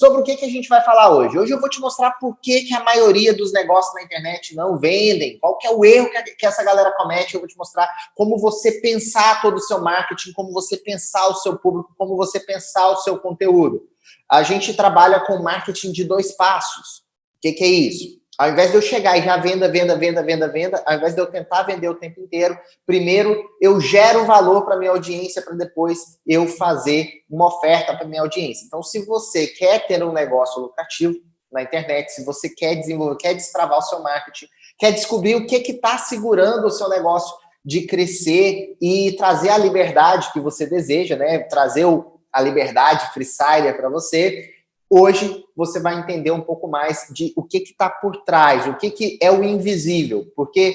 sobre o que a gente vai falar hoje. Hoje eu vou te mostrar por que a maioria dos negócios na internet não vendem, qual que é o erro que essa galera comete. Eu vou te mostrar como você pensar todo o seu marketing, como você pensar o seu público, como você pensar o seu conteúdo. A gente trabalha com marketing de 2 passos. O que é isso? Ao invés de eu chegar e já venda, ao invés de eu tentar vender o tempo inteiro, primeiro eu gero valor para minha audiência para depois eu fazer uma oferta para minha audiência. Então, se você quer ter um negócio lucrativo na internet, se você quer desenvolver, quer destravar o seu marketing, quer descobrir o que está segurando o seu negócio de crescer e trazer a liberdade que você deseja, né? Trazer a liberdade freestyler para você, hoje você vai entender um pouco mais de o que está por trás, o que é o invisível, porque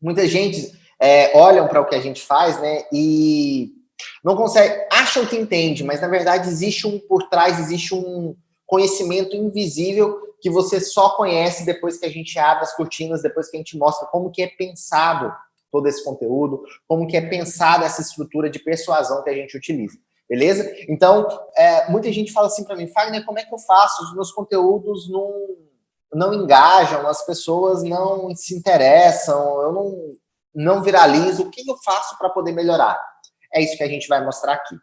muita gente olham para o que a gente faz, né, e não consegue, acham que entende, mas na verdade existe por trás, existe um conhecimento invisível que você só conhece depois que a gente abre as cortinas, depois que a gente mostra como que é pensado todo esse conteúdo, como que é pensada essa estrutura de persuasão que a gente utiliza. Beleza? Então, muita gente fala assim para mim, Fagner, como é que eu faço? Os meus conteúdos não engajam, as pessoas não se interessam, eu não viralizo. O que eu faço para poder melhorar? É isso que a gente vai mostrar aqui.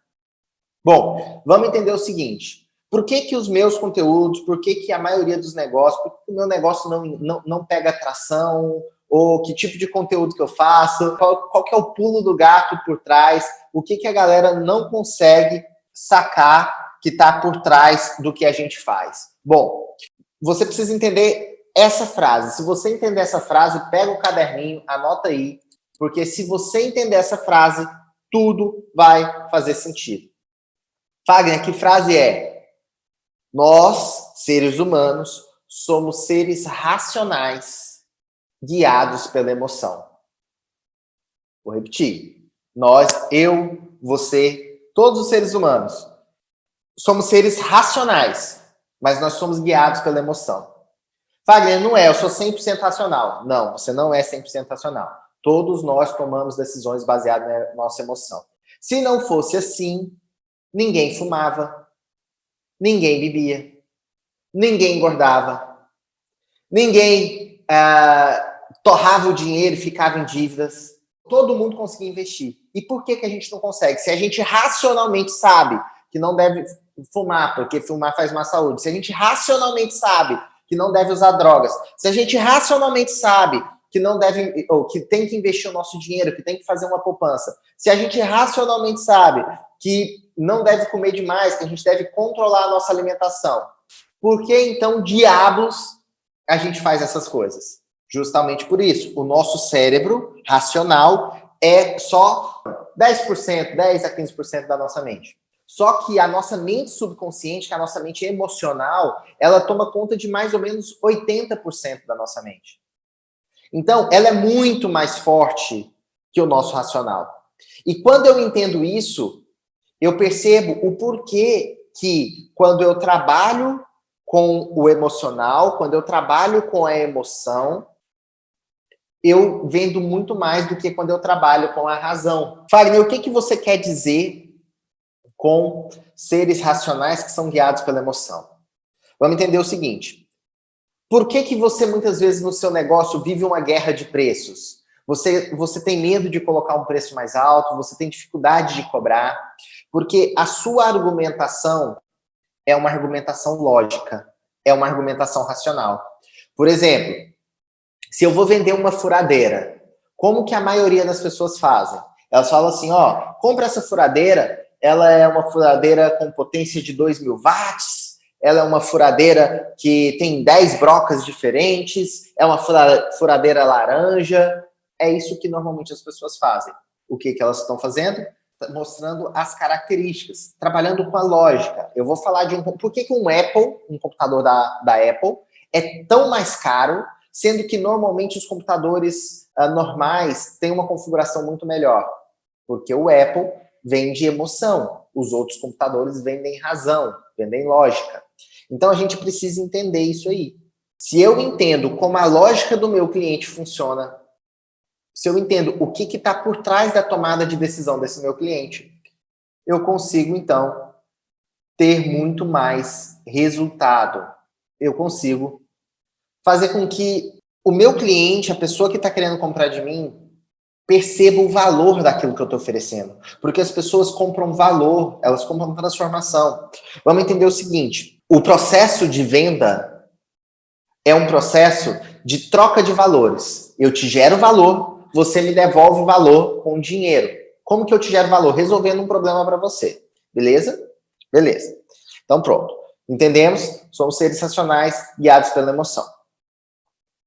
Bom, vamos entender o seguinte. Por que os meus conteúdos, por que a maioria dos negócios, por que o meu negócio não pega atração, ou que tipo de conteúdo que eu faço, qual que é o pulo do gato por trás, o que a galera não consegue sacar que está por trás do que a gente faz. Bom, você precisa entender essa frase. Se você entender essa frase, pega o caderninho, anota aí, porque se você entender essa frase, tudo vai fazer sentido. Fagner, que frase é? Nós, seres humanos, somos seres racionais guiados pela emoção. Vou repetir. Nós, eu, você, todos os seres humanos, somos seres racionais, mas nós somos guiados pela emoção. Fagner, não é, eu sou 100% racional. Não, você não é 100% racional. Todos nós tomamos decisões baseadas na nossa emoção. Se não fosse assim, ninguém fumava, ninguém bebia, ninguém engordava, ninguém torrava o dinheiro e ficava em dívidas. Todo mundo conseguia investir. E por que a gente não consegue? Se a gente racionalmente sabe que não deve fumar, porque fumar faz má saúde. Se a gente racionalmente sabe que não deve usar drogas. Se a gente racionalmente sabe que não deve, ou que tem que investir o nosso dinheiro, que tem que fazer uma poupança. Se a gente racionalmente sabe que não deve comer demais, que a gente deve controlar a nossa alimentação. Por que então, diabos, a gente faz essas coisas? Justamente por isso, o nosso cérebro racional é só 10%, 10 a 15% da nossa mente. Só que a nossa mente subconsciente, que é a nossa mente emocional, ela toma conta de mais ou menos 80% da nossa mente. Então, ela é muito mais forte que o nosso racional. E quando eu entendo isso, eu percebo o porquê que quando eu trabalho com o emocional, quando eu trabalho com a emoção, eu vendo muito mais do que quando eu trabalho com a razão. Fagner, o que você quer dizer com seres racionais que são guiados pela emoção? Vamos entender o seguinte. Por que você muitas vezes no seu negócio vive uma guerra de preços? Você tem medo de colocar um preço mais alto, você tem dificuldade de cobrar, porque a sua argumentação é uma argumentação lógica, é uma argumentação racional. Por exemplo, se eu vou vender uma furadeira, como que a maioria das pessoas fazem? Elas falam assim, ó, compra essa furadeira, ela é uma furadeira com potência de 2.000 watts, ela é uma furadeira que tem 10 brocas diferentes, é uma furadeira laranja. É isso que normalmente as pessoas fazem. O que elas estão fazendo? Mostrando as características, trabalhando com a lógica. Eu vou falar de por que um Apple, um computador da Apple, é tão mais caro, sendo que normalmente os computadores normais têm uma configuração muito melhor. Porque o Apple vende emoção, os outros computadores vendem razão, vendem lógica. Então a gente precisa entender isso aí. Se eu entendo como a lógica do meu cliente funciona, se eu entendo o que está por trás da tomada de decisão desse meu cliente, eu consigo, então, ter muito mais resultado. Eu consigo fazer com que o meu cliente, a pessoa que está querendo comprar de mim, perceba o valor daquilo que eu estou oferecendo. Porque as pessoas compram valor, elas compram transformação. Vamos entender o seguinte, o processo de venda é um processo de troca de valores. Eu te gero valor, você me devolve valor com dinheiro. Como que eu te gero valor? Resolvendo um problema para você. Beleza? Beleza. Então pronto. Entendemos? Somos seres racionais guiados pela emoção.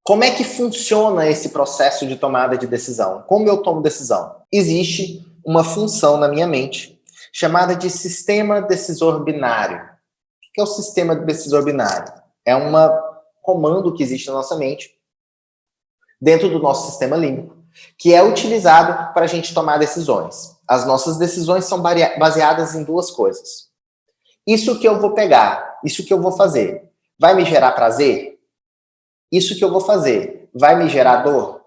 Como é que funciona esse processo de tomada de decisão? Como eu tomo decisão? Existe uma função na minha mente chamada de sistema decisor binário. O que é o sistema decisor binário? É um comando que existe na nossa mente, dentro do nosso sistema límbico, que é utilizado para a gente tomar decisões. As nossas decisões são baseadas em duas coisas. Isso que eu vou pegar, isso que eu vou fazer, vai me gerar prazer? Isso que eu vou fazer vai me gerar dor?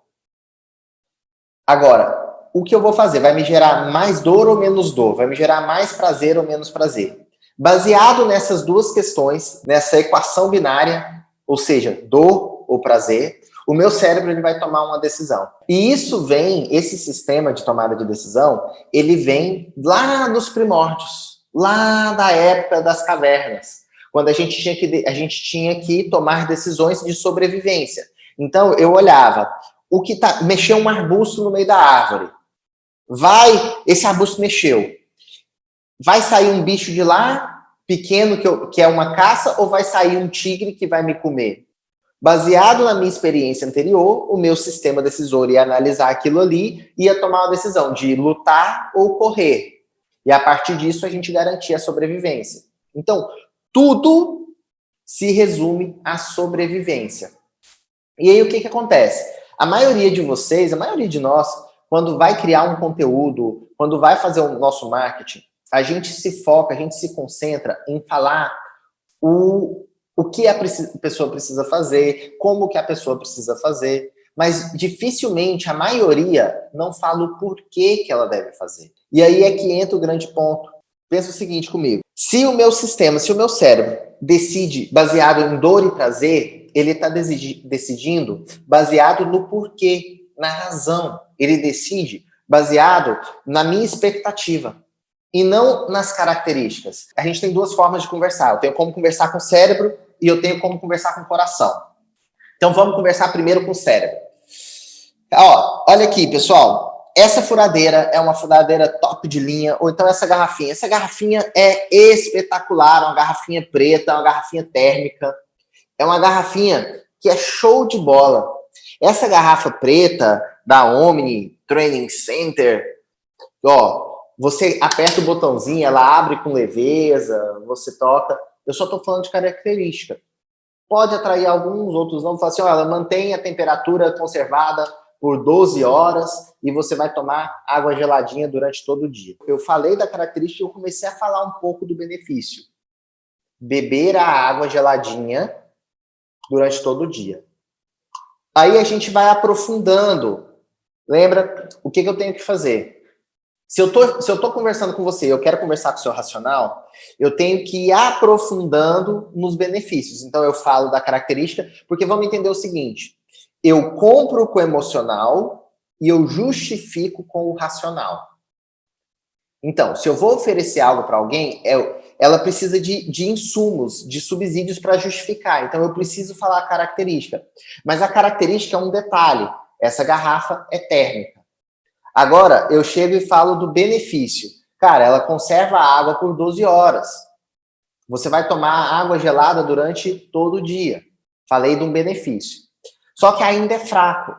Agora, o que eu vou fazer vai me gerar mais dor ou menos dor? Vai me gerar mais prazer ou menos prazer? Baseado nessas duas questões, nessa equação binária, ou seja, dor ou prazer, o meu cérebro ele vai tomar uma decisão. E isso vem, esse sistema de tomada de decisão, ele vem lá dos primórdios, lá da época das cavernas, quando a gente tinha que tomar decisões de sobrevivência. Então, eu olhava, mexeu um arbusto no meio da árvore. Esse arbusto mexeu. Vai sair um bicho de lá, pequeno, que é uma caça, ou vai sair um tigre que vai me comer? Baseado na minha experiência anterior, o meu sistema decisor ia analisar aquilo ali e ia tomar uma decisão de lutar ou correr. E a partir disso, a gente garantia a sobrevivência. Então, tudo se resume à sobrevivência. E aí, o que acontece? A maioria de vocês, a maioria de nós, quando vai criar um conteúdo, quando vai fazer o nosso marketing, a gente se foca, a gente se concentra em falar o que a pessoa precisa fazer, como que a pessoa precisa fazer, mas dificilmente, a maioria, não fala o porquê que ela deve fazer. E aí é que entra o grande ponto. Pensa o seguinte comigo. Se o meu sistema, se o meu cérebro decide baseado em dor e prazer, ele está decidindo baseado no porquê, na razão. Ele decide baseado na minha expectativa e não nas características. A gente tem duas formas de conversar. Eu tenho como conversar com o cérebro e eu tenho como conversar com o coração. Então vamos conversar primeiro com o cérebro. Ó, olha aqui, pessoal. Essa furadeira é uma furadeira top de linha, ou então essa garrafinha. Essa garrafinha é espetacular, uma garrafinha preta, uma garrafinha térmica. É uma garrafinha que é show de bola. Essa garrafa preta da Omni Training Center, ó, você aperta o botãozinho, ela abre com leveza, você toca. Eu só estou falando de característica. Pode atrair alguns, outros não. Fala assim, ó, ela mantém a temperatura conservada por 12 horas e você vai tomar água geladinha durante todo o dia. Eu falei da característica e eu comecei a falar um pouco do benefício. Beber a água geladinha durante todo o dia. Aí a gente vai aprofundando. Lembra o que eu tenho que fazer? Se eu tô conversando com você, eu quero conversar com o seu racional, eu tenho que ir aprofundando nos benefícios. Então eu falo da característica, porque vamos entender o seguinte, eu compro com o emocional e eu justifico com o racional. Então, se eu vou oferecer algo para alguém, ela precisa de insumos, de subsídios para justificar. Então eu preciso falar a característica. Mas a característica é um detalhe. Essa garrafa é térmica. Agora, eu chego e falo do benefício. Cara, ela conserva a água por 12 horas. Você vai tomar água gelada durante todo o dia. Falei de um benefício. Só que ainda é fraco.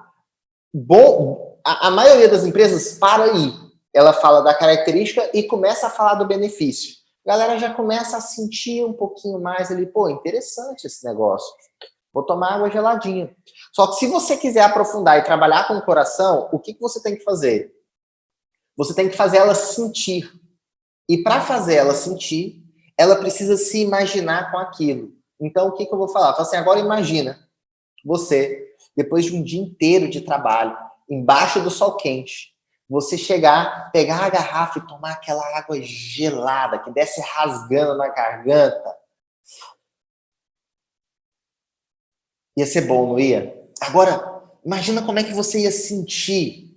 A maioria das empresas para aí. Ela fala da característica e começa a falar do benefício. A galera já começa a sentir um pouquinho mais ali. Pô, interessante esse negócio. Vou tomar água geladinha. Só que se você quiser aprofundar e trabalhar com o coração, o que você tem que fazer? Você tem que fazer ela sentir. E para fazer ela sentir, ela precisa se imaginar com aquilo. Então, o que eu vou falar? Eu falo assim, agora imagina você, depois de um dia inteiro de trabalho, embaixo do sol quente, você chegar, pegar a garrafa e tomar aquela água gelada que desce rasgando na garganta. Ia ser bom, não ia? Agora, imagina como é que você ia sentir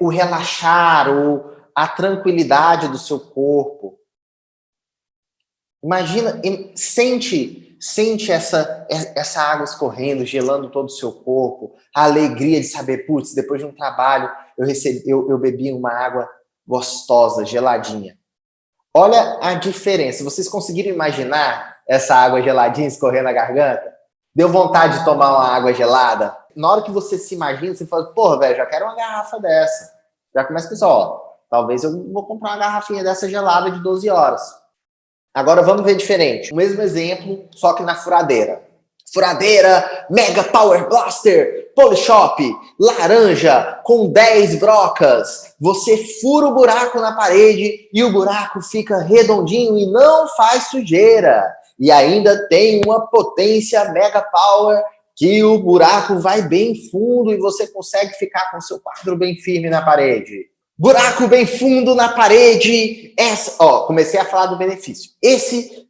o relaxar, a tranquilidade do seu corpo. Imagina, sente essa água escorrendo, gelando todo o seu corpo, a alegria de saber, putz, depois de um trabalho, eu bebi uma água gostosa, geladinha. Olha a diferença. Vocês conseguiram imaginar essa água geladinha escorrendo na garganta? Deu vontade de tomar uma água gelada? Na hora que você se imagina, você fala, porra, velho, já quero uma garrafa dessa. Já começa a pensar, ó, talvez eu vou comprar uma garrafinha dessa gelada de 12 horas. Agora vamos ver diferente. O mesmo exemplo, só que na furadeira. Furadeira, Mega Power Blaster, Polishop, laranja, com 10 brocas. Você fura o buraco na parede e o buraco fica redondinho e não faz sujeira. E ainda tem uma potência Mega Power que o buraco vai bem fundo e você consegue ficar com o seu quadro bem firme na parede. Buraco bem fundo na parede. Comecei a falar do benefício.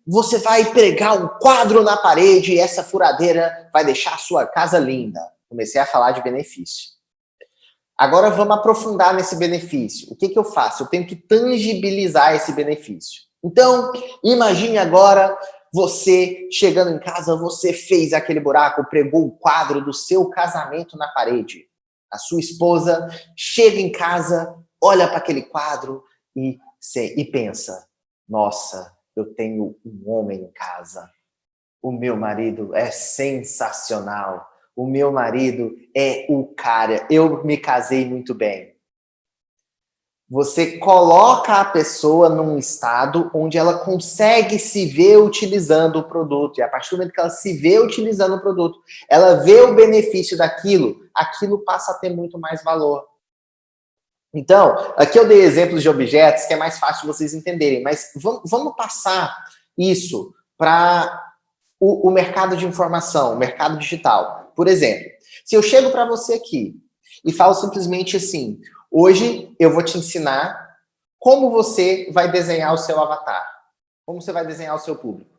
Você vai pregar um quadro na parede e essa furadeira vai deixar a sua casa linda. Comecei a falar de benefício. Agora vamos aprofundar nesse benefício. O que eu faço? Eu tenho que tangibilizar esse benefício. Então, imagine agora você chegando em casa, você fez aquele buraco, pregou o quadro do seu casamento na parede. A sua esposa chega em casa, olha para aquele quadro e pensa, nossa, eu tenho um homem em casa. O meu marido é sensacional. O meu marido é o cara. Eu me casei muito bem. Você coloca a pessoa num estado onde ela consegue se ver utilizando o produto. E a partir do momento que ela se vê utilizando o produto, ela vê o benefício daquilo, aquilo passa a ter muito mais valor. Então, aqui eu dei exemplos de objetos que é mais fácil vocês entenderem, mas vamos passar isso para o mercado de informação, o mercado digital. Por exemplo, se eu chego para você aqui e falo simplesmente assim, hoje eu vou te ensinar como você vai desenhar o seu avatar, como você vai desenhar o seu público.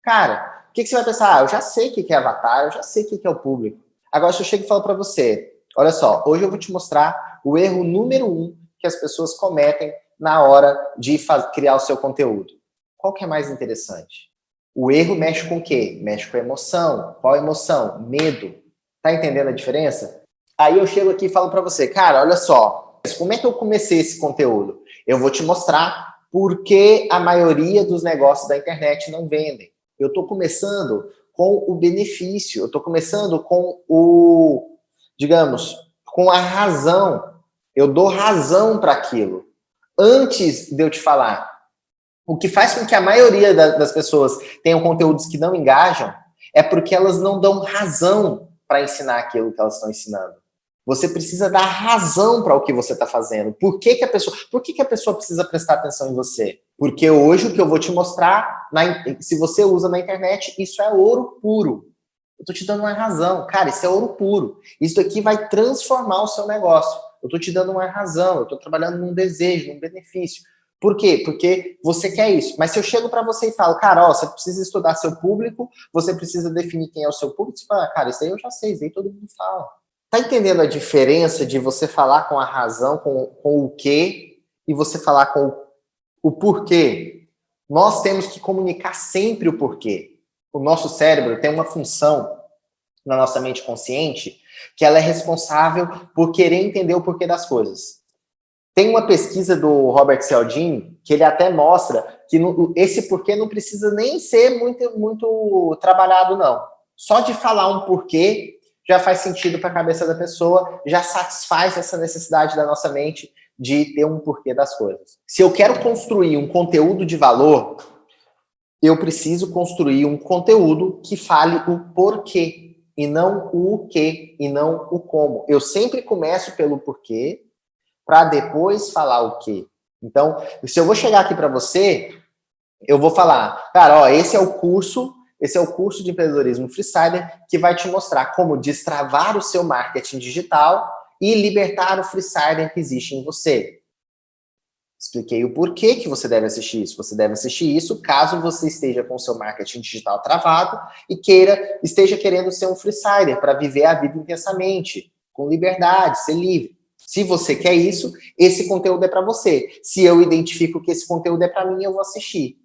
Cara, o que você vai pensar? Eu já sei o que é avatar, eu já sei o que é o público. Agora, se eu chego e falo para você, olha só, hoje eu vou te mostrar o erro número 1 que as pessoas cometem na hora de criar o seu conteúdo. Qual que é mais interessante? O erro mexe com o quê? Mexe com a emoção. Qual emoção? Medo. Tá entendendo a diferença? Aí eu chego aqui e falo para você, cara, olha só, como é que eu comecei esse conteúdo? Eu vou te mostrar por que a maioria dos negócios da internet não vendem. Eu estou começando com o benefício, eu estou começando com com a razão. Eu dou razão para aquilo. Antes de eu te falar. O que faz com que a maioria das pessoas tenham conteúdos que não engajam é porque elas não dão razão para ensinar aquilo que elas estão ensinando. Você precisa dar razão para o que você está fazendo. Por que a pessoa precisa prestar atenção em você? Porque hoje o que eu vou te mostrar, se você usa na internet, isso é ouro puro. Eu estou te dando uma razão. Cara, isso é ouro puro. Isso aqui vai transformar o seu negócio. Eu estou te dando uma razão. Eu estou trabalhando num desejo, num benefício. Por quê? Porque você quer isso. Mas se eu chego para você e falo, cara, você precisa estudar seu público, você precisa definir quem é o seu público, você fala, cara, isso aí eu já sei, isso aí todo mundo fala. Tá entendendo a diferença de você falar com a razão, com o quê, e você falar com o porquê? Nós temos que comunicar sempre o porquê. O nosso cérebro tem uma função na nossa mente consciente que ela é responsável por querer entender o porquê das coisas. Tem uma pesquisa do Robert Cialdini que ele até mostra que esse porquê não precisa nem ser muito trabalhado, não. Só de falar um porquê já faz sentido para a cabeça da pessoa, já satisfaz essa necessidade da nossa mente de ter um porquê das coisas. Se eu quero construir um conteúdo de valor, eu preciso construir um conteúdo que fale o porquê, e não o quê, e não o como. Eu sempre começo pelo porquê, para depois falar o quê. Então, se eu vou chegar aqui para você, eu vou falar, cara, ó, esse é o curso de empreendedorismo Freesider que vai te mostrar como destravar o seu marketing digital e libertar o freesider que existe em você. Expliquei o porquê que você deve assistir isso. Você deve assistir isso caso você esteja com o seu marketing digital travado e esteja querendo ser um freesider para viver a vida intensamente, com liberdade, ser livre. Se você quer isso, esse conteúdo é para você. Se eu identifico que esse conteúdo é para mim, eu vou assistir.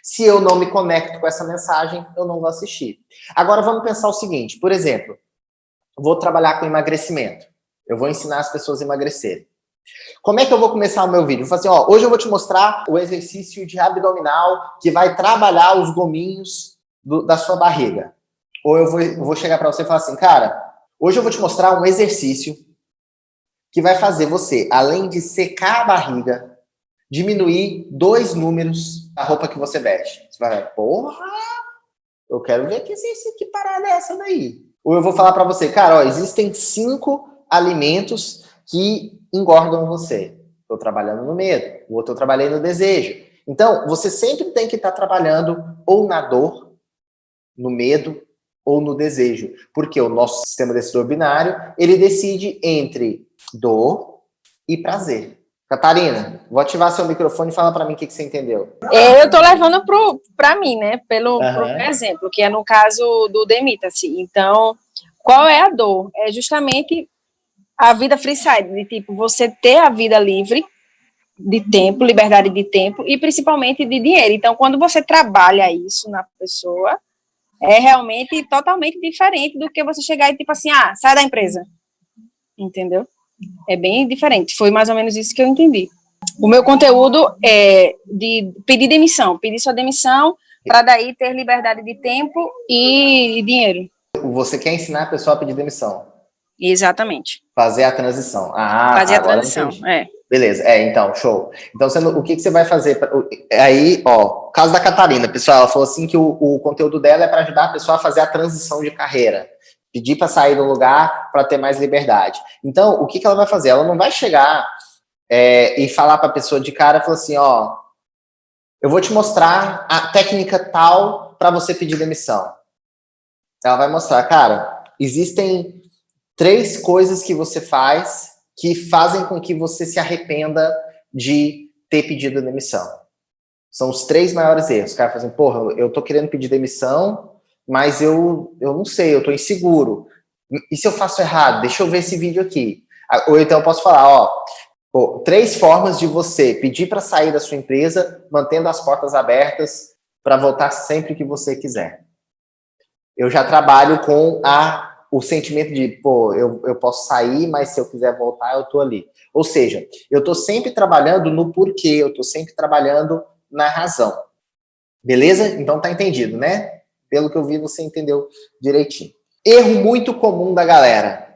Se eu não me conecto com essa mensagem, eu não vou assistir. Agora vamos pensar o seguinte, por exemplo, vou trabalhar com emagrecimento. Eu vou ensinar as pessoas a emagrecerem. Como é que eu vou começar o meu vídeo? Eu vou falar assim, hoje eu vou te mostrar o exercício de abdominal que vai trabalhar os gominhos da sua barriga. Ou eu vou chegar para você e falar assim, cara, hoje eu vou te mostrar um exercício que vai fazer você, além de secar a barriga, diminuir 2 números da roupa que você veste. Você vai falar, porra, eu quero ver que parada é essa daí. Ou eu vou falar para você, cara, existem 5 alimentos que engordam você. Estou trabalhando no medo, o outro eu trabalhei no desejo. Então, você sempre tem que estar trabalhando ou na dor, no medo, ou no desejo. Porque o nosso sistema decisor binário, ele decide entre dor e prazer. Catarina, vou ativar seu microfone e falar para mim o que você entendeu. Eu estou levando para mim, né? Pro meu exemplo, que é no caso do Demita-se. Então, qual é a dor? É justamente a vida freeside, de tipo, você ter a vida livre de tempo, liberdade de tempo e principalmente de dinheiro. Então, quando você trabalha isso na pessoa, é realmente totalmente diferente do que você chegar e tipo assim, sai da empresa. Entendeu? É bem diferente. Foi mais ou menos isso que eu entendi. O meu conteúdo é de pedir demissão, pedir sua demissão para daí ter liberdade de tempo e dinheiro. Você quer ensinar a pessoa a pedir demissão? Exatamente. Fazer a transição. Fazer a transição, Beleza, então, show. Então, o que você vai fazer? Aí, caso da Catarina, pessoal, ela falou assim que o conteúdo dela é para ajudar a pessoa a fazer a transição de carreira. Pedir para sair do lugar para ter mais liberdade. Então, o que ela vai fazer? Ela não vai chegar e falar para a pessoa de cara, falar assim, eu vou te mostrar a técnica tal para você pedir demissão. Ela vai mostrar, cara, existem 3 coisas que você faz que fazem com que você se arrependa de ter pedido demissão. São os 3 maiores erros. O cara fala assim, porra, eu tô querendo pedir demissão, mas eu não sei, eu tô inseguro. E se eu faço errado? Deixa eu ver esse vídeo aqui. Ou então eu posso falar, 3 formas de você pedir para sair da sua empresa, mantendo as portas abertas para voltar sempre que você quiser. Eu já trabalho com o sentimento de, eu posso sair, mas se eu quiser voltar, eu tô ali. Ou seja, eu tô sempre trabalhando no porquê, eu tô sempre trabalhando na razão. Beleza? Então tá entendido, né? Pelo que eu vi, você entendeu direitinho. Erro muito comum da galera.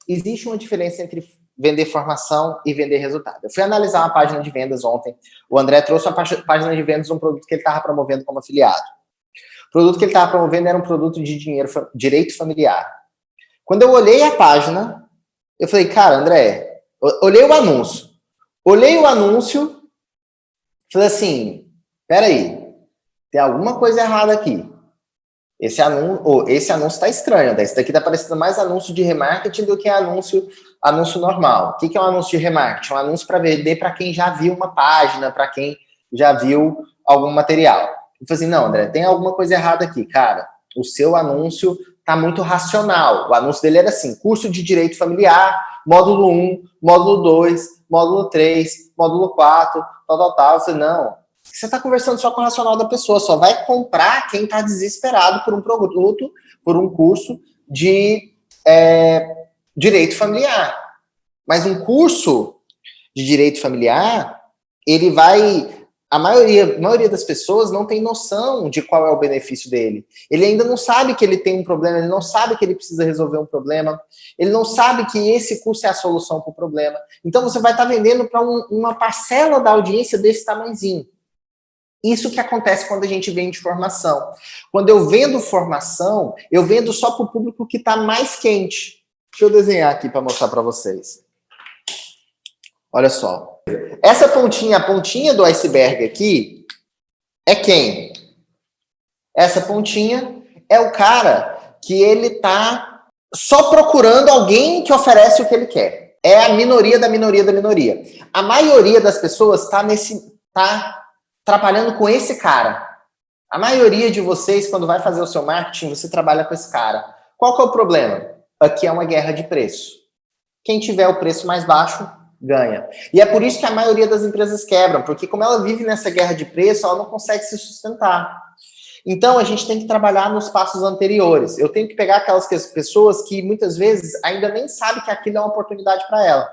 Existe uma diferença entre vender formação e vender resultado. Eu fui analisar uma página de vendas ontem. O André trouxe uma página de vendas de um produto que ele estava promovendo como afiliado. O produto que ele estava promovendo era um produto de direito familiar. Quando eu olhei a página, eu falei, cara, André, olhei o anúncio, falei assim, peraí, tem alguma coisa errada aqui. Esse anúncio está estranho, né? Esse daqui está parecendo mais anúncio de remarketing do que anúncio normal. O que é um anúncio de remarketing? Um anúncio para vender para quem já viu uma página, para quem já viu algum material. Eu falei assim, não, André, tem alguma coisa errada aqui, cara. O seu anúncio está muito racional. O anúncio dele era assim, curso de direito familiar, módulo 1, módulo 2, módulo 3, módulo 4, tal. Eu falei, não, você está conversando só com o racional da pessoa, só vai comprar quem está desesperado por um produto, por um curso de direito familiar. Mas um curso de direito familiar, ele vai... A maioria das pessoas não tem noção de qual é o benefício dele. Ele ainda não sabe que ele tem um problema, ele não sabe que ele precisa resolver um problema, ele não sabe que esse curso é a solução para o problema. Então, você vai estar vendendo para uma parcela da audiência desse tamanhozinho. Isso que acontece quando a gente vende formação. Quando eu vendo formação, eu vendo só para o público que está mais quente. Deixa eu desenhar aqui para mostrar para vocês. Olha só. Essa pontinha, a pontinha do iceberg aqui, é quem? Essa pontinha é o cara que ele tá só procurando alguém que oferece o que ele quer. é a minoria da minoria da minoria. A maioria das pessoas tá trabalhando com esse cara. A maioria de vocês, quando vai fazer o seu marketing, você trabalha com esse cara. Qual que é o problema? Aqui é uma guerra de preço. Quem tiver o preço mais baixo, ganha. E é por isso que a maioria das empresas quebram, porque como ela vive nessa guerra de preço, ela não consegue se sustentar. Então, a gente tem que trabalhar nos passos anteriores. Eu tenho que pegar aquelas pessoas que, muitas vezes, ainda nem sabem que aquilo é uma oportunidade para ela.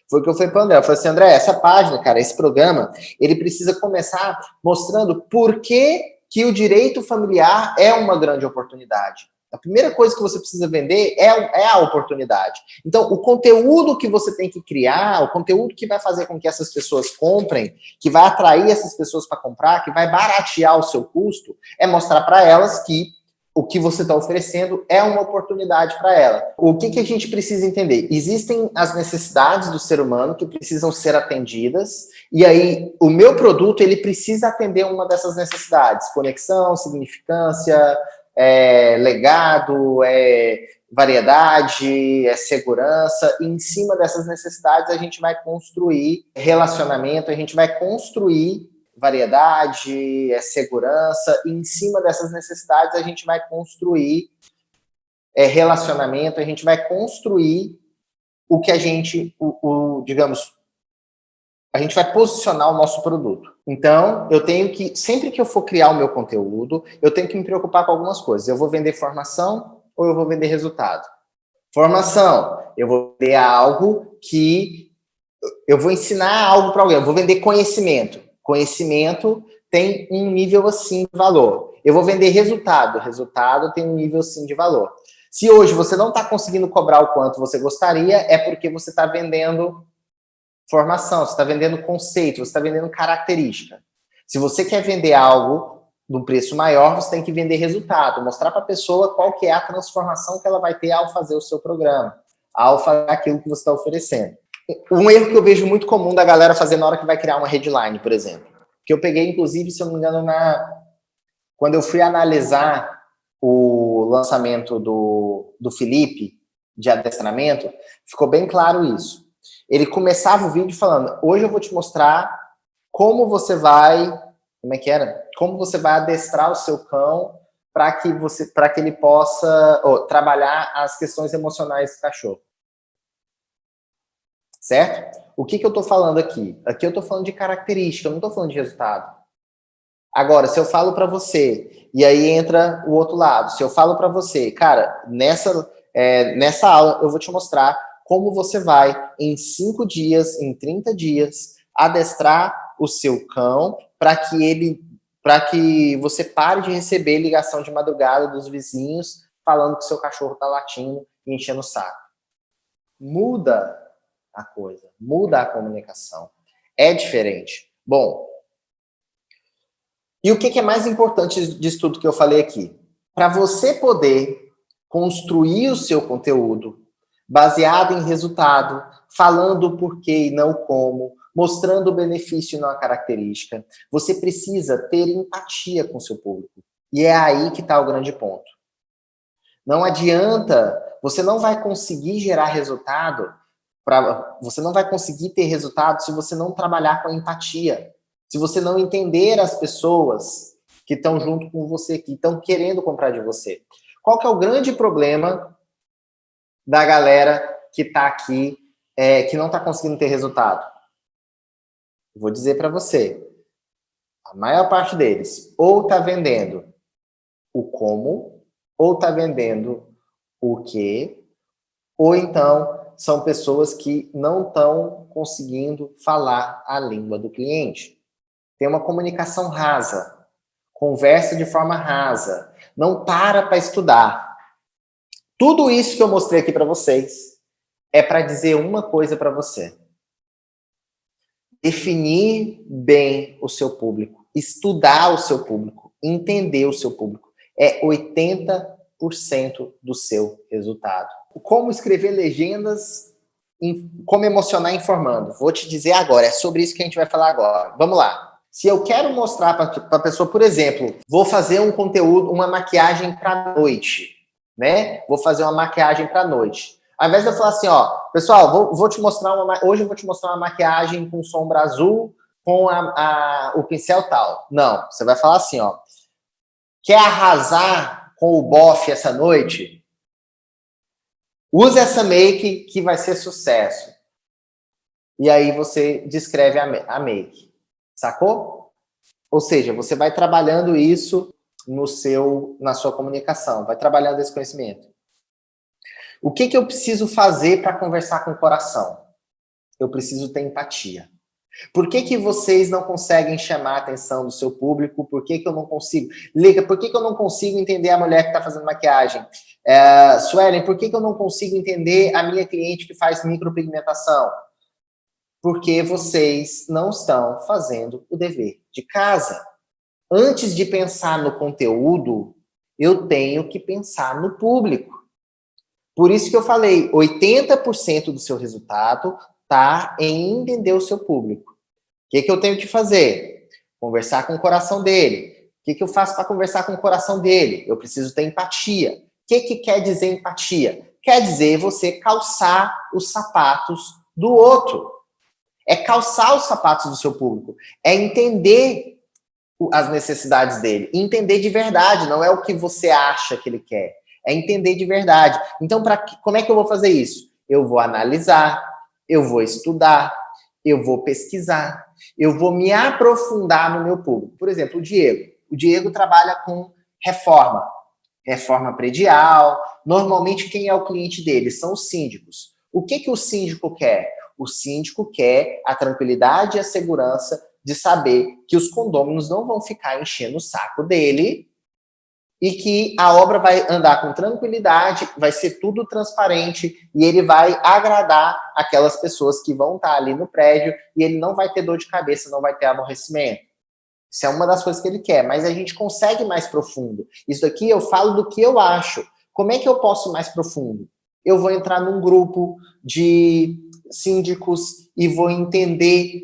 Foi o que eu falei para o André. Eu falei assim, André, essa página, cara, esse programa, ele precisa começar mostrando por que o direito familiar é uma grande oportunidade. A primeira coisa que você precisa vender é a oportunidade. Então, o conteúdo que você tem que criar, o conteúdo que vai fazer com que essas pessoas comprem, que vai atrair essas pessoas para comprar, que vai baratear o seu custo, é mostrar para elas que o que você está oferecendo é uma oportunidade para ela. O que a gente precisa entender? Existem as necessidades do ser humano que precisam ser atendidas, e aí o meu produto ele precisa atender uma dessas necessidades. Conexão, significância, legado, variedade, segurança. E em cima dessas necessidades a gente vai construir relacionamento, a gente vai construir variedade, segurança, e em cima dessas necessidades a gente vai construir relacionamento, a gente vai construir o que a gente, digamos, a gente vai posicionar o nosso produto. Então, eu tenho que, sempre que eu for criar o meu conteúdo, eu tenho que me preocupar com algumas coisas. Eu vou vender formação ou eu vou vender resultado? Formação, eu vou vender algo que eu vou ensinar algo para alguém, eu vou vender conhecimento. Conhecimento tem um nível assim de valor. Eu vou vender resultado. Resultado tem um nível assim de valor. Se hoje você não está conseguindo cobrar o quanto você gostaria, é porque você está vendendo formação, você está vendendo conceito, você está vendendo característica. Se você quer vender algo de um preço maior, você tem que vender resultado, mostrar para a pessoa qual que é a transformação que ela vai ter ao fazer o seu programa, ao fazer aquilo que você está oferecendo. Um erro que eu vejo muito comum da galera fazer na hora que vai criar uma headline, por exemplo. Que eu peguei, inclusive, se eu não me engano, quando eu fui analisar o lançamento do Felipe, de adestramento, ficou bem claro isso. Ele começava o vídeo falando, hoje eu vou te mostrar como você vai, como é que era? Como você vai adestrar o seu cão para que ele possa trabalhar as questões emocionais do cachorro. Certo? O que eu estou falando aqui? Aqui eu estou falando de característica, eu não estou falando de resultado. Agora, se eu falo para você, e aí entra o outro lado, se eu falo para você, cara, nessa aula eu vou te mostrar como você vai, em 5 dias, em 30 dias, adestrar o seu cão para que você pare de receber ligação de madrugada dos vizinhos falando que seu cachorro está latindo e enchendo o saco. Muda a coisa, muda a comunicação. É diferente. Bom, e o que é mais importante disso tudo que eu falei aqui? Para você poder construir o seu conteúdo baseado em resultado, falando o porquê e não como, mostrando o benefício e não a característica, você precisa ter empatia com o seu público. E é aí que está o grande ponto. Não adianta, você não vai conseguir gerar resultado, você não vai conseguir ter resultado se você não trabalhar com empatia. Se você não entender as pessoas que estão junto com você, que estão querendo comprar de você. Qual que é o grande problema da galera que está aqui, que não está conseguindo ter resultado? Vou dizer para você, a maior parte deles ou está vendendo o como, ou está vendendo o quê, ou então são pessoas que não estão conseguindo falar a língua do cliente. Tem uma comunicação rasa, conversa de forma rasa, não para estudar. Tudo isso que eu mostrei aqui para vocês é para dizer uma coisa para você. Definir bem o seu público, estudar o seu público, entender o seu público. É 80% do seu resultado. Como escrever legendas, como emocionar informando. Vou te dizer agora, é sobre isso que a gente vai falar agora. Vamos lá. Se eu quero mostrar para a pessoa, por exemplo, vou fazer um conteúdo, uma maquiagem para noite, né? Vou fazer uma maquiagem para noite. Ao invés de eu falar assim, ó, pessoal, vou te mostrar hoje eu vou te mostrar uma maquiagem com sombra azul, com o pincel tal. Não, você vai falar assim, ó, quer arrasar com o bofe essa noite? Use essa make que vai ser sucesso. E aí você descreve a make. Sacou? Ou seja, você vai trabalhando isso na sua comunicação, vai trabalhando esse conhecimento. O que eu preciso fazer para conversar com o coração? Eu preciso ter empatia. Por que vocês não conseguem chamar a atenção do seu público? Por que eu não consigo? Liga, por que eu não consigo entender a mulher que está fazendo maquiagem? Suelen, por que eu não consigo entender a minha cliente que faz micropigmentação? Porque vocês não estão fazendo o dever de casa. Antes de pensar no conteúdo, eu tenho que pensar no público. Por isso que eu falei, 80% do seu resultado está em entender o seu público. O que eu tenho que fazer? Conversar com o coração dele. O que eu faço para conversar com o coração dele? Eu preciso ter empatia. O que quer dizer empatia? Quer dizer você calçar os sapatos do outro. É calçar os sapatos do seu público. É entender as necessidades dele. Entender de verdade, não é o que você acha que ele quer. É entender de verdade. Então, como é que eu vou fazer isso? Eu vou analisar, eu vou estudar, eu vou pesquisar, eu vou me aprofundar no meu público. Por exemplo, o Diego. O Diego trabalha com reforma predial. Normalmente, quem é o cliente dele? São os síndicos. O que o síndico quer? O síndico quer a tranquilidade e a segurança de saber que os condôminos não vão ficar enchendo o saco dele e que a obra vai andar com tranquilidade, vai ser tudo transparente e ele vai agradar aquelas pessoas que vão estar ali no prédio e ele não vai ter dor de cabeça, não vai ter aborrecimento. Isso é uma das coisas que ele quer, mas a gente consegue mais profundo. Isso daqui eu falo do que eu acho. Como é que eu posso ir mais profundo? Eu vou entrar num grupo de síndicos e vou entender,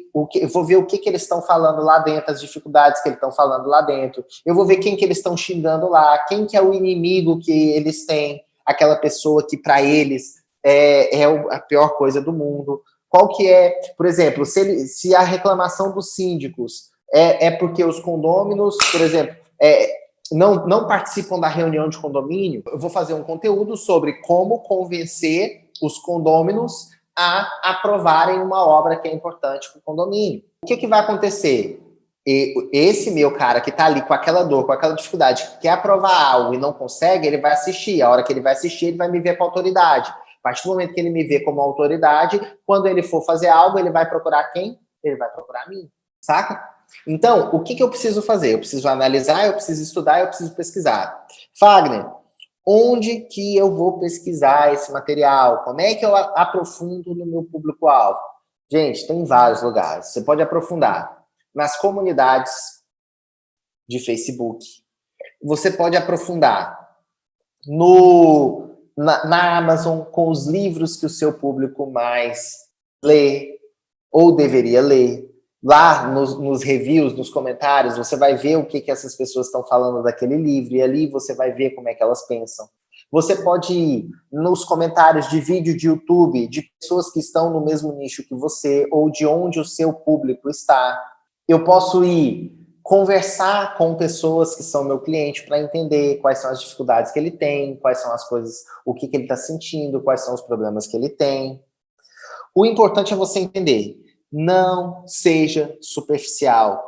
vou ver o que eles estão falando lá dentro, as dificuldades que eles estão falando lá dentro. Eu vou ver quem que eles estão xingando lá, quem que é o inimigo que eles têm, aquela pessoa que para eles é a pior coisa do mundo. Qual que é, por exemplo, se a reclamação dos síndicos é porque os condôminos, por exemplo, não participam da reunião de condomínio, eu vou fazer um conteúdo sobre como convencer os condôminos a aprovarem uma obra que é importante para o condomínio. O que vai acontecer? Esse meu cara que está ali com aquela dor, com aquela dificuldade, que quer aprovar algo e não consegue, ele vai assistir. A hora que ele vai assistir, ele vai me ver com autoridade. A partir do momento que ele me vê como autoridade, quando ele for fazer algo, ele vai procurar quem? Ele vai procurar mim. Saca? Então, o que eu preciso fazer? Eu preciso analisar, eu preciso estudar, eu preciso pesquisar. Fagner, onde que eu vou pesquisar esse material? Como é que eu aprofundo no meu público-alvo? Gente, tem vários lugares. Você pode aprofundar nas comunidades de Facebook. Você pode aprofundar na Amazon com os livros que o seu público mais lê ou deveria ler. Lá nos reviews, nos comentários, você vai ver o que essas pessoas estão falando daquele livro, e ali você vai ver como é que elas pensam. Você pode ir nos comentários de vídeo de YouTube, de pessoas que estão no mesmo nicho que você, ou de onde o seu público está. Eu posso ir conversar com pessoas que são meu cliente para entender quais são as dificuldades que ele tem, quais são as coisas, o que ele está sentindo, quais são os problemas que ele tem. O importante é você entender. Não seja superficial.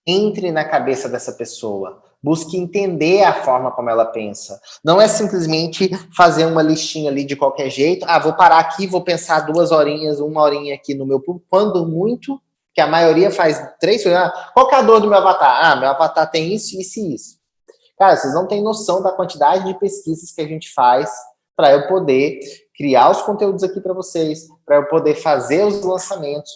Entre na cabeça dessa pessoa. Busque entender a forma como ela pensa. Não é simplesmente fazer uma listinha ali de qualquer jeito. Vou parar aqui, vou pensar 2 horinhas, 1 horinha aqui no meu público. Quando muito, que a maioria faz 3 horas. Qual que é a dor do meu avatar? Meu avatar tem isso, isso e isso. Cara, vocês não têm noção da quantidade de pesquisas que a gente faz para eu poder criar os conteúdos aqui para vocês, para eu poder fazer os lançamentos.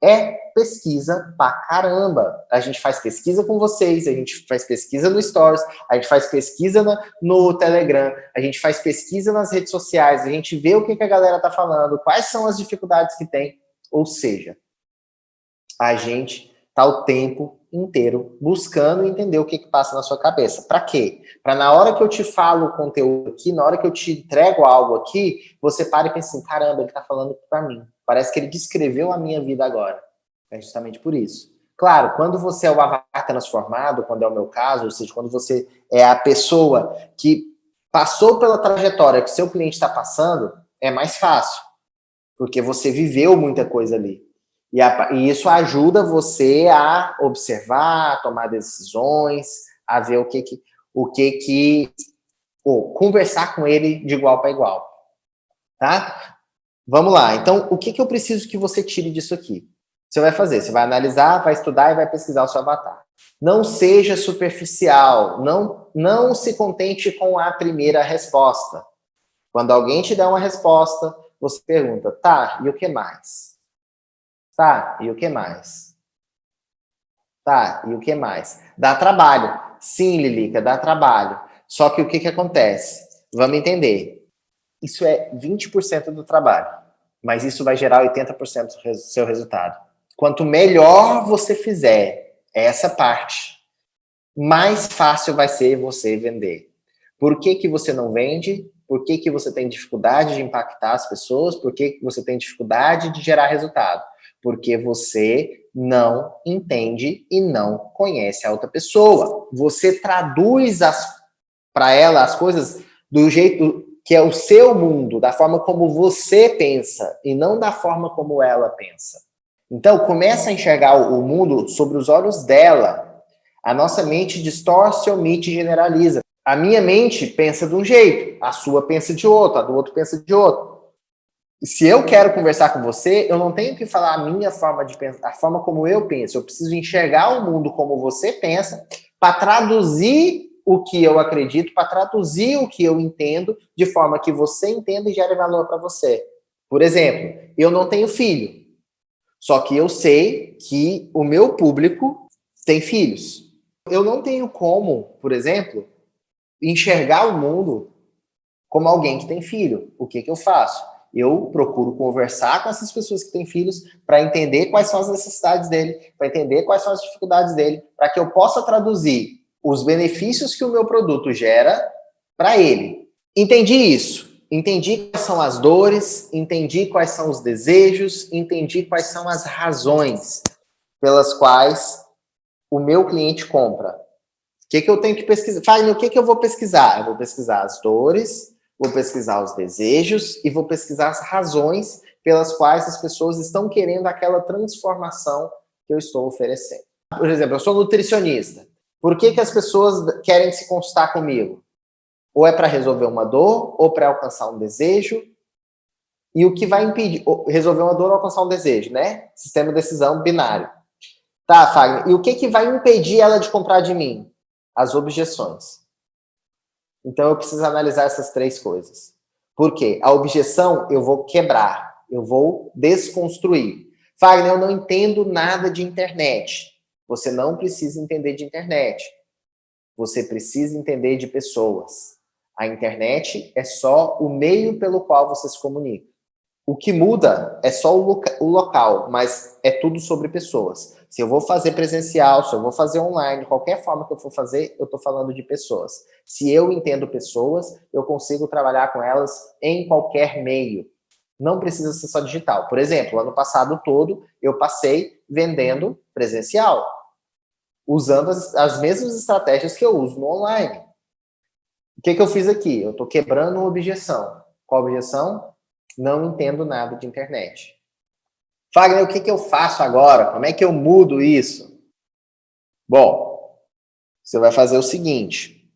É pesquisa pra caramba. A gente faz pesquisa com vocês, a gente faz pesquisa no Stories, a gente faz pesquisa no Telegram, a gente faz pesquisa nas redes sociais, a gente vê o que a galera tá falando, quais são as dificuldades que tem. Ou seja, a gente tá o tempo inteiro buscando entender o que passa na sua cabeça. Para quê? Para na hora que eu te falo o conteúdo aqui, na hora que eu te entrego algo aqui, você para e pensa assim, caramba, ele está falando para mim. Parece que ele descreveu a minha vida agora. É justamente por isso. Claro, quando você é o avatar transformado, quando é o meu caso, ou seja, quando você é a pessoa que passou pela trajetória que o seu cliente está passando, é mais fácil, porque você viveu muita coisa ali. E isso ajuda você a observar, a tomar decisões, a ver conversar com ele de igual para igual. Tá? Vamos lá. Então, o que eu preciso que você tire disso aqui? Você vai fazer, você vai analisar, vai estudar e vai pesquisar o seu avatar. Não seja superficial, não se contente com a primeira resposta. Quando alguém te dá uma resposta, você pergunta, tá, e o que mais? Tá, e o que mais? Tá, e o que mais? Dá trabalho. Sim, Lilica, dá trabalho. Só que o que acontece? Vamos entender. Isso é 20% do trabalho, mas isso vai gerar 80% do seu resultado. Quanto melhor você fizer essa parte, mais fácil vai ser você vender. Por que você não vende? Por que você tem dificuldade de impactar as pessoas? Por que você tem dificuldade de gerar resultado? Porque você não entende e não conhece a outra pessoa. Você traduz para ela as coisas do jeito que é o seu mundo, da forma como você pensa e não da forma como ela pensa. Então, começa a enxergar o mundo sobre os olhos dela. A nossa mente distorce, omite e generaliza. A minha mente pensa de um jeito, a sua pensa de outro, a do outro pensa de outro. Se eu quero conversar com você, eu não tenho que falar a minha forma de pensar, a forma como eu penso. Eu preciso enxergar o mundo como você pensa para traduzir o que eu acredito, para traduzir o que eu entendo, de forma que você entenda e gere valor para você. Por exemplo, eu não tenho filho. Só que eu sei que o meu público tem filhos. Eu não tenho como, por exemplo, enxergar o mundo como alguém que tem filho. O que eu faço? Eu procuro conversar com essas pessoas que têm filhos para entender quais são as necessidades dele, para entender quais são as dificuldades dele, para que eu possa traduzir os benefícios que o meu produto gera para ele. Entendi isso. Entendi quais são as dores, entendi quais são os desejos, entendi quais são as razões pelas quais o meu cliente compra. O que eu tenho que pesquisar? Fagner, o que eu vou pesquisar? Eu vou pesquisar as dores, vou pesquisar os desejos e vou pesquisar as razões pelas quais as pessoas estão querendo aquela transformação que eu estou oferecendo. Por exemplo, eu sou nutricionista. Por que as pessoas querem se consultar comigo? Ou é para resolver uma dor, ou para alcançar um desejo. E o que vai impedir? Resolver uma dor ou alcançar um desejo, né? Sistema de decisão binário. Tá, Fagner. E o que vai impedir ela de comprar de mim? As objeções. Então, eu preciso analisar essas três coisas. Por quê? A objeção eu vou quebrar, eu vou desconstruir. Fagner, eu não entendo nada de internet. Você não precisa entender de internet. Você precisa entender de pessoas. A internet é só o meio pelo qual você se comunica. O que muda é só o local, mas é tudo sobre pessoas. Se eu vou fazer presencial, se eu vou fazer online, qualquer forma que eu for fazer, eu estou falando de pessoas. Se eu entendo pessoas, eu consigo trabalhar com elas em qualquer meio. Não precisa ser só digital. Por exemplo, ano passado todo, eu passei vendendo presencial, usando as mesmas estratégias que eu uso no online. O que eu fiz aqui? Eu estou quebrando uma objeção. Qual objeção? Não entendo nada de internet. Fagner, o que eu faço agora? Como é que eu mudo isso? Bom, você vai fazer o seguinte.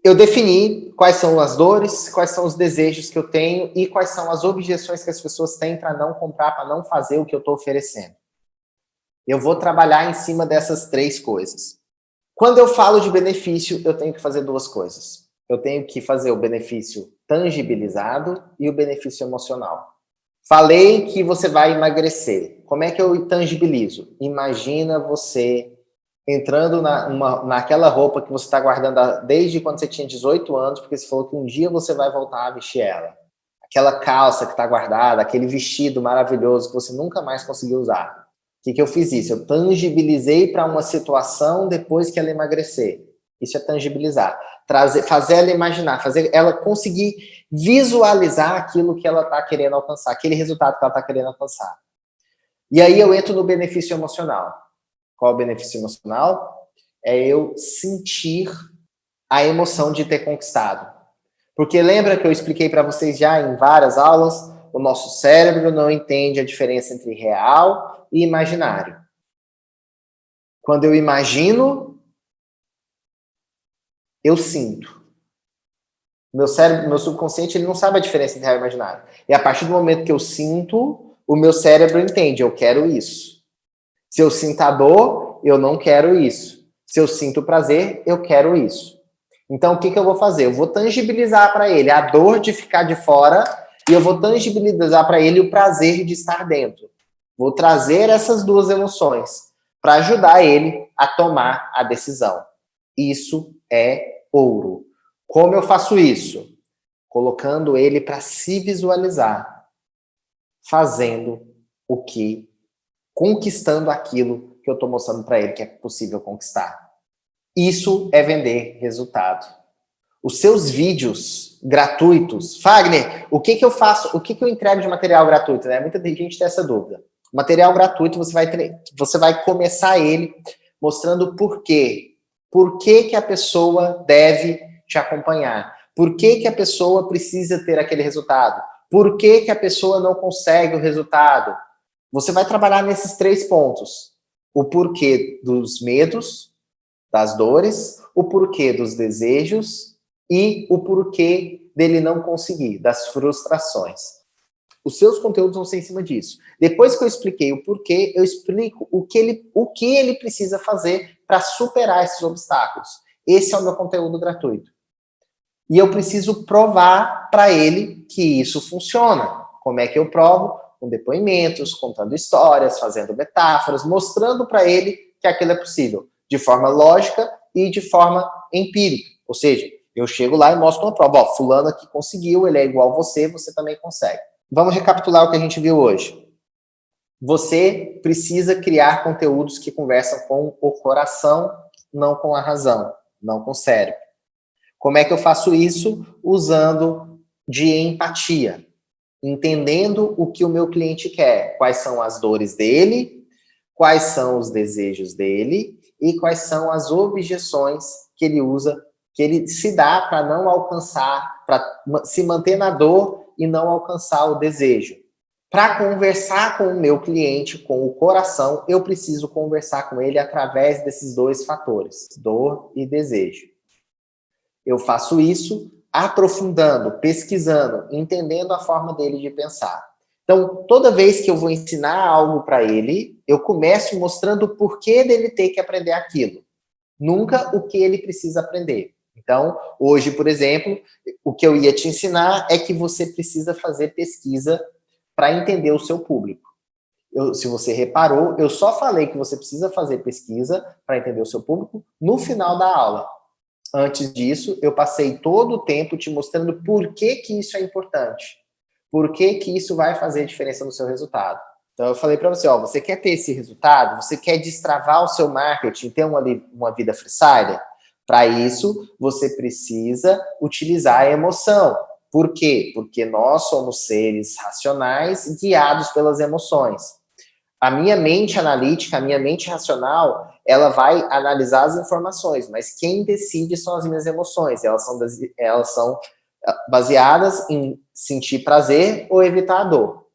Eu defini quais são as dores, quais são os desejos que eu tenho e quais são as objeções que as pessoas têm para não comprar, para não fazer o que eu estou oferecendo. Eu vou trabalhar em cima dessas três coisas. Quando eu falo de benefício, eu tenho que fazer duas coisas. Eu tenho que fazer o benefício tangibilizado e o benefício emocional. Falei que você vai emagrecer. Como é que eu tangibilizo? Imagina você entrando naquela roupa que você está guardando desde quando você tinha 18 anos, porque você falou que um dia você vai voltar a vestir ela. Aquela calça que está guardada, aquele vestido maravilhoso que você nunca mais conseguiu usar. que eu fiz isso? Eu tangibilizei para uma situação depois que ela emagrecer. Isso é tangibilizar. Fazer ela imaginar, fazer ela conseguir visualizar aquilo que ela está querendo alcançar, aquele resultado que ela está querendo alcançar. E aí eu entro no benefício emocional. Qual é o benefício emocional? É eu sentir a emoção de ter conquistado. Porque lembra que eu expliquei para vocês já em várias aulas, o nosso cérebro não entende a diferença entre real e imaginário. Quando eu imagino, eu sinto. Meu cérebro, meu subconsciente, ele não sabe a diferença entre real e imaginário. E a partir do momento que eu sinto, o meu cérebro entende, eu quero isso. Se eu sinto a dor, eu não quero isso. Se eu sinto prazer, eu quero isso. Então, o que eu vou fazer? Eu vou tangibilizar para ele a dor de ficar de fora e eu vou tangibilizar para ele o prazer de estar dentro. Vou trazer essas duas emoções para ajudar ele a tomar a decisão. Isso é ouro. Como eu faço isso? Colocando ele para se visualizar, fazendo o que, conquistando aquilo que eu estou mostrando para ele que é possível conquistar. Isso é vender resultado. Os seus vídeos gratuitos, Fagner, o que eu faço? O que eu entrego de material gratuito? Né? Muita gente tem essa dúvida. Material gratuito, você vai começar ele mostrando o porquê. Por que a pessoa deve te acompanhar? Por que a pessoa precisa ter aquele resultado? Por que a pessoa não consegue o resultado? Você vai trabalhar nesses 3 pontos. O porquê dos medos, das dores, o porquê dos desejos e o porquê dele não conseguir, das frustrações. Os seus conteúdos vão ser em cima disso. Depois que eu expliquei o porquê, eu explico o que ele precisa fazer para superar esses obstáculos. Esse é o meu conteúdo gratuito. E eu preciso provar para ele que isso funciona. Como é que eu provo? Com depoimentos, contando histórias, fazendo metáforas, mostrando para ele que aquilo é possível, de forma lógica e de forma empírica. Ou seja, eu chego lá e mostro uma prova. Ó, fulano aqui conseguiu, ele é igual a você, você também consegue. Vamos recapitular o que a gente viu hoje. Você precisa criar conteúdos que conversam com o coração, não com a razão, não com o cérebro. Como é que eu faço isso? Usando de empatia, entendendo o que o meu cliente quer, quais são as dores dele, quais são os desejos dele e quais são as objeções que ele usa, que ele se dá para não alcançar, para se manter na dor e não alcançar o desejo. Para conversar com o meu cliente, com o coração, eu preciso conversar com ele através desses 2 fatores, dor e desejo. Eu faço isso aprofundando, pesquisando, entendendo a forma dele de pensar. Então, toda vez que eu vou ensinar algo para ele, eu começo mostrando o porquê dele ter que aprender aquilo. Nunca o que ele precisa aprender. Então, hoje, por exemplo, o que eu ia te ensinar é que você precisa fazer pesquisa para entender o seu público. Se você reparou, eu só falei que você precisa fazer pesquisa para entender o seu público no final da aula. Antes disso, eu passei todo o tempo te mostrando por que isso é importante. Por que isso vai fazer diferença no seu resultado. Então, eu falei para você, ó, você quer ter esse resultado? Você quer destravar o seu marketing, ter uma vida freestyler? Para isso, você precisa utilizar a emoção. Por quê? Porque nós somos seres racionais guiados pelas emoções. A minha mente analítica, a minha mente racional, ela vai analisar as informações, mas quem decide são as minhas emoções. Elas são baseadas em sentir prazer ou evitar a dor.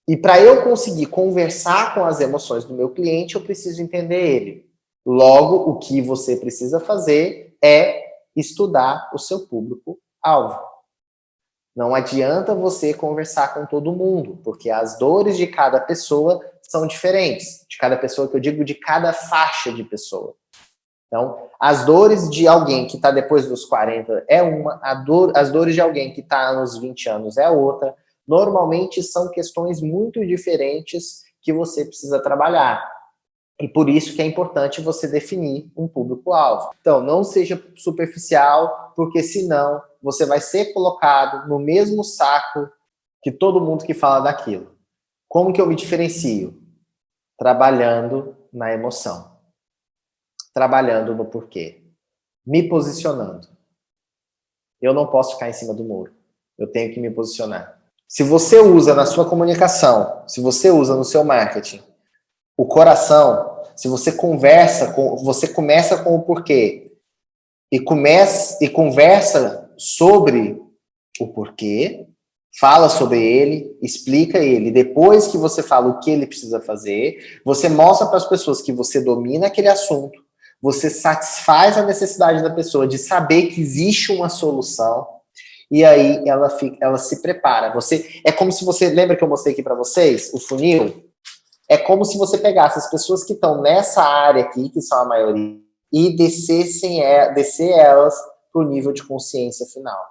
E para eu conseguir conversar com as emoções do meu cliente, eu preciso entender ele. Logo, o que você precisa fazer é estudar o seu público-alvo. Não adianta você conversar com todo mundo, porque as dores de cada pessoa são diferentes. De cada pessoa, que eu digo, de cada faixa de pessoa. Então, as dores de alguém que está depois dos 40 é uma, as dores de alguém que está nos 20 anos é outra. Normalmente são questões muito diferentes que você precisa trabalhar. E por isso que é importante você definir um público-alvo. Então, não seja superficial, porque senão você vai ser colocado no mesmo saco que todo mundo que fala daquilo. Como que eu me diferencio? Trabalhando na emoção. Trabalhando no porquê. Me posicionando. Eu não posso ficar em cima do muro. Eu tenho que me posicionar. Se você usa na sua comunicação, se você usa no seu marketing, o coração, se você você começa com o porquê e conversa sobre o porquê, fala sobre ele, explica ele. Depois que você fala o que ele precisa fazer, você mostra para as pessoas que você domina aquele assunto, você satisfaz a necessidade da pessoa de saber que existe uma solução, e aí ela se prepara. É como se você, lembra que eu mostrei aqui para vocês, o funil? É como se você pegasse as pessoas que estão nessa área aqui, que são a maioria, e descer elas para o nível de consciência final.